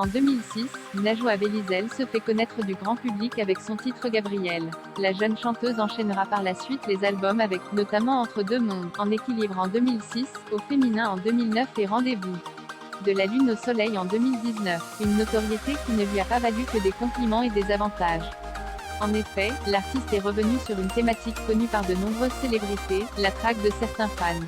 En 2006, Najwa Belizel se fait connaître du grand public avec son titre Gabrielle. La jeune chanteuse enchaînera par la suite les albums avec, notamment Entre deux mondes, En équilibre en 2006, Au féminin en 2009 et Rendez-vous. De la lune au soleil en 2019, une notoriété qui ne lui a pas valu que des compliments et des avantages. En effet, l'artiste est revenu sur une thématique connue par de nombreuses célébrités, la traque de certains fans.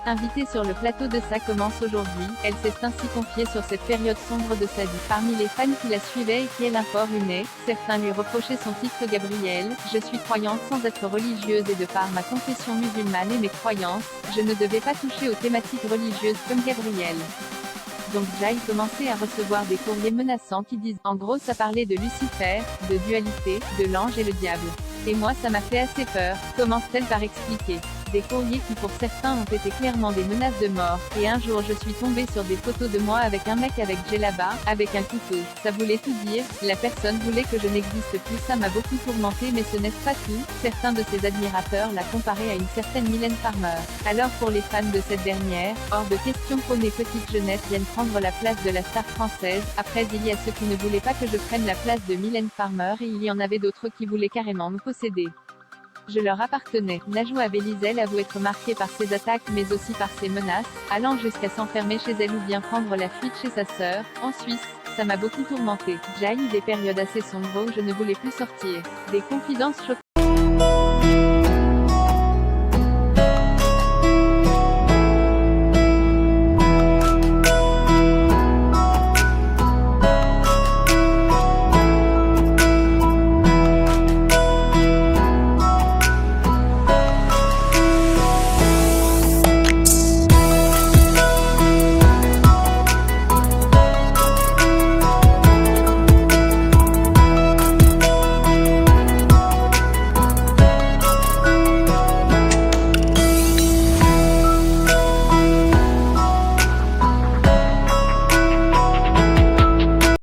Invitée sur le plateau de Ça commence aujourd'hui, elle s'est ainsi confiée sur cette période sombre de sa vie. Parmi les fans qui la suivaient et qui elle informaient, certains lui reprochaient son titre Gabrielle. Je suis croyante sans être religieuse et de par ma confession musulmane et mes croyances, je ne devais pas toucher aux thématiques religieuses comme Gabrielle. Donc Jai commençait à recevoir des courriers menaçants qui disent, en gros ça parlait de Lucifer, de dualité, de l'ange et le diable. Et moi ça m'a fait assez peur, commence-t-elle par expliquer. Des courriers qui pour certains ont été clairement des menaces de mort, et un jour je suis tombée sur des photos de moi avec un mec avec djellaba, avec un couteau. Ça voulait tout dire, la personne voulait que je n'existe plus, ça m'a beaucoup tourmentée mais ce n'est pas tout, certains de ses admirateurs la comparaient à une certaine Mylène Farmer. Alors pour les fans de cette dernière, hors de question qu'Aune Petite Jeunesse vienne prendre la place de la star française, après il y a ceux qui ne voulaient pas que je prenne la place de Mylène Farmer et il y en avait d'autres qui voulaient carrément me posséder. Je leur appartenais. Najwa Belizel avoue être marquée par ses attaques mais aussi par ses menaces, allant jusqu'à s'enfermer chez elle ou bien prendre la fuite chez sa sœur, en Suisse. Ça m'a beaucoup tourmentée. J'ai eu des périodes assez sombres où je ne voulais plus sortir. Des confidences choquantes.